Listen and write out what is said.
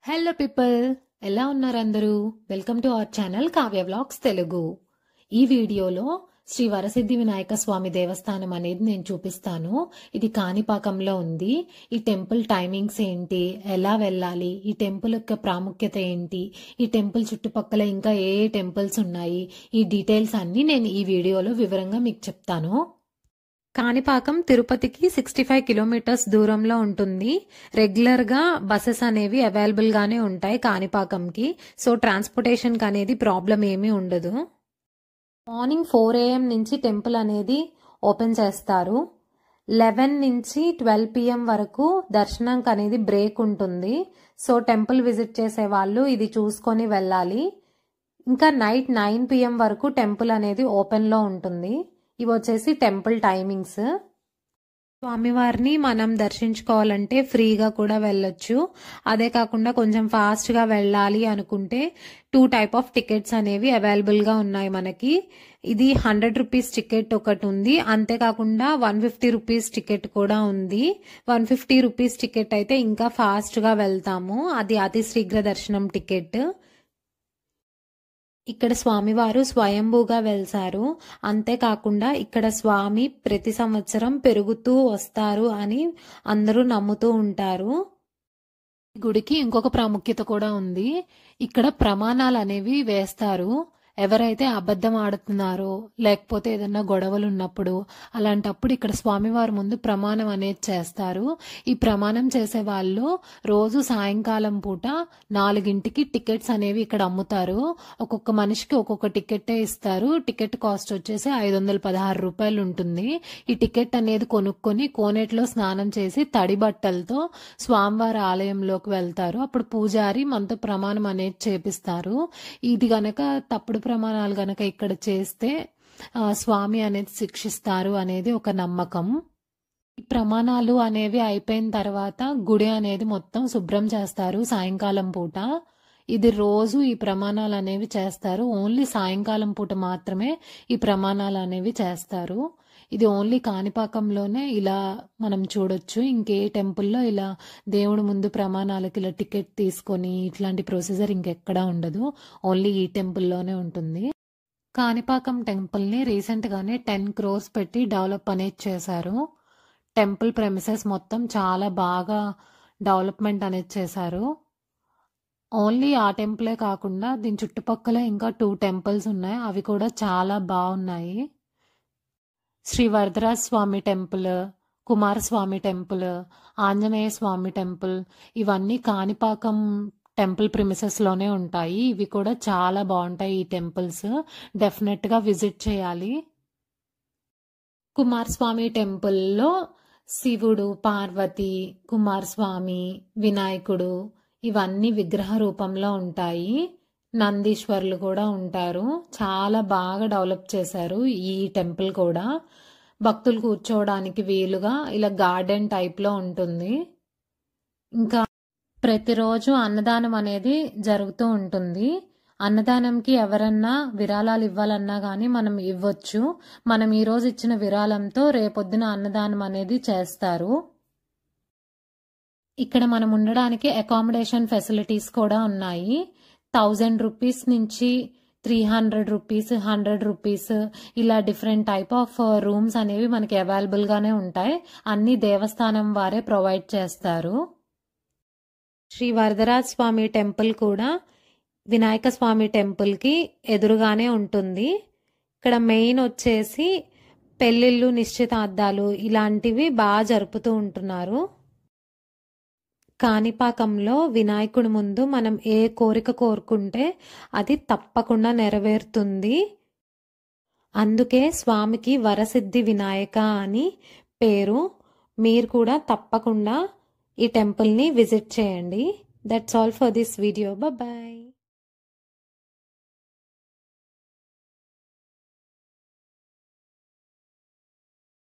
Hello people, ఎలా ఉన్నారు అందరూ? Welcome to our channel Kavya vlogs Telugu. ఈ వీడియోలో శ్రీ వరసిద్ధి వినాయక స్వామి దేవస్థానం అనేది నేను చూపిస్తాను. ఇది కాణిపాకంలో ఉంది. ఈ టెంపుల్ టైమింగ్స్ ఏంటి, ఎలా వెళ్ళాలి, ఈ టెంపుల్ యొక్క ప్రాముఖ్యత ఏంటి, ఈ టెంపుల్ చుట్టుపక్కల ఇంకా ఏ టెంపుల్స్ ఉన్నాయి, ఈ డీటెయిల్స్ అన్ని నేను ఈ వీడియోలో వివరంగా మీకు చెప్తాను. కాణిపాకం తిరుపతికి 65 కిలోమీటర్స్ దూరంలో ఉంటుంది. రెగ్యులర్ గా బస్సెస్ అనేవి అవైలబుల్ గానే ఉంటాయి కాణిపాకంకి. సో ట్రాన్స్పోర్టేషన్ కి అనేది ప్రాబ్లం ఏమీ ఉండదు. మార్నింగ్ 4 AM నుంచి టెంపుల్ అనేది ఓపెన్ చేస్తారు. 11 నుంచి 12 PM వరకు దర్శనంకి అనేది బ్రేక్ ఉంటుంది. సో టెంపుల్ విజిట్ చేసే వాళ్ళు ఇది చూసుకొని వెళ్ళాలి. ఇంకా నైట్ 9 PM వరకు టెంపుల్ అనేది ఓపెన్ లో ఉంటుంది. ఇవి వచ్చేసి టెంపుల్ టైమింగ్స్. స్వామివారిని మనం దర్శించుకోవాలంటే ఫ్రీగా కూడా వెళ్ళొచ్చు. అదే కాకుండా కొంచెం ఫాస్ట్ గా వెళ్ళాలి అనుకుంటే 2 టైప్ ఆఫ్ టికెట్స్ అనేవి అవైలబుల్ గా ఉన్నాయి మనకి. ఇది 100 రూపీస్ టికెట్ ఒకటి ఉంది, అంతేకాకుండా 150 రూపీస్ టికెట్ కూడా ఉంది. 150 రూపీస్ టికెట్ అయితే ఇంకా ఫాస్ట్ గా వెళ్తాము, అది అతి శీఘ్ర దర్శనం టికెట్. ఇక్కడ స్వామివారు స్వయంభూగా వెలిసారు. అంతేకాకుండా ఇక్కడ స్వామి ప్రతి సంవత్సరం పెరుగుతూ వస్తారు అని అందరూ నమ్ముతూ ఉంటారు. గుడికి ఇంకొక ప్రాముఖ్యత కూడా ఉంది. ఇక్కడ ప్రమాణాలు అనేవి వేస్తారు. ఎవరైతే అబద్ధం ఆడుతున్నారో లేకపోతే ఏదన్నా గొడవలు ఉన్నప్పుడు అలాంటప్పుడు ఇక్కడ స్వామివారి ముందు ప్రమాణం అనేది చేస్తారు. ఈ ప్రమాణం చేసే వాళ్ళు రోజు సాయంకాలం పూట 4ంటికి టికెట్స్ అనేవి ఇక్కడ అమ్ముతారు. ఒక్కొక్క మనిషికి ఒక్కొక్క టికెట్టే ఇస్తారు. టికెట్ కాస్ట్ వచ్చేసి 516 రూపాయలు ఉంటుంది. ఈ టికెట్ అనేది కొనుక్కొని కోనేటిలో స్నానం చేసి తడి బట్టలతో స్వామివారి ఆలయంలోకి వెళ్తారు. అప్పుడు పూజారి మనతో ప్రమాణం అనేది చేపిస్తారు. ఇది గనక తప్పుడు ప్రమాణాలు గనక ఇక్కడ చేస్తే స్వామి అనేది శిక్షిస్తారు అనేది ఒక నమ్మకం. ఈ ప్రమాణాలు అనేవి అయిపోయిన తర్వాత గుడి అనేది మొత్తం శుభ్రం చేస్తారు సాయంకాలం పూట. ఇది రోజు ఈ ప్రమాణాలు అనేవి చేస్తారు. ఓన్లీ సాయంకాలం పూట మాత్రమే ఈ ప్రమాణాలు అనేవి చేస్తారు. ఇది ఓన్లీ కాణిపాకంలోనే ఇలా మనం చూడొచ్చు. ఇంకే టెంపుల్లో ఇలా దేవుడి ముందు ప్రమాణాలకి ఇలా టికెట్ తీసుకొని ఇట్లాంటి ప్రొసీజర్ ఇంకెక్కడా ఉండదు. ఓన్లీ ఈ టెంపుల్లోనే ఉంటుంది. కాణిపాకం టెంపుల్ని రీసెంట్ గానే 10 crores పెట్టి డెవలప్ అనేది చేశారు. టెంపుల్ ప్రెమిసెస్ మొత్తం చాలా బాగా డెవలప్మెంట్ అనేది చేశారు. ఓన్లీ ఆ టెంపులే కాకుండా దీని చుట్టుపక్కల ఇంకా 2 temples ఉన్నాయి. అవి కూడా చాలా బాగున్నాయి. శ్రీ వరదరాజ స్వామి టెంపుల్, కుమారస్వామి టెంపుల్, ఆంజనేయ స్వామి టెంపుల్, ఇవన్నీ కాణిపాకం టెంపుల్ ప్రిమిసెస్ లోనే ఉంటాయి. ఇవి కూడా చాలా బాగుంటాయి. ఈ టెంపుల్స్ డెఫినెట్ గా విజిట్ చేయాలి. కుమారస్వామి టెంపుల్లో శివుడు, పార్వతి, కుమారస్వామి, వినాయకుడు ఇవన్నీ విగ్రహ రూపంలో ఉంటాయి. నందీశ్వర్లు కూడా ఉంటారు. చాలా బాగా డెవలప్ చేశారు ఈ టెంపుల్ కూడా. భక్తులు కూర్చోవడానికి వీలుగా ఇలా గార్డెన్ టైప్ లో ఉంటుంది. ఇంకా ప్రతిరోజు అన్నదానం అనేది జరుగుతూ ఉంటుంది. అన్నదానంకి ఎవరన్నా విరాళాలు ఇవ్వాలన్నా గానీ మనం ఇవ్వచ్చు. మనం ఈ రోజు ఇచ్చిన విరాళంతో రేపొద్దున అన్నదానం అనేది చేస్తారు. ఇక్కడ మనం ఉండడానికి అకామిడేషన్ ఫెసిలిటీస్ కూడా ఉన్నాయి. 1000 రూపీస్ నుంచి 300 రూపీస్, 100 రూపీస్ ఇలా డిఫరెంట్ టైప్ ఆఫ్ రూమ్స్ అనేవి మనకి అవైలబుల్ గానే ఉంటాయి. అన్ని దేవస్థానం వారే ప్రొవైడ్ చేస్తారు. శ్రీ వరదరాజ స్వామి టెంపుల్ కూడా వినాయక స్వామి టెంపుల్ కి ఎదురుగానే ఉంటుంది. ఇక్కడ మెయిన్ వచ్చేసి పెళ్లిళ్ళు, నిశ్చితార్థాలు ఇలాంటివి బాగా జరుపుతూ ఉంటున్నారు. కాణిపాకంలో వినాయకుడి ముందు మనం ఏ కోరిక కోరుకుంటే అది తప్పకుండా నెరవేరుతుంది. అందుకే స్వామికి వరసిద్ధి వినాయక అని పేరు. మీరు కూడా తప్పకుండా ఈ టెంపుల్ని విజిట్ చేయండి. That's all for this video. Bye.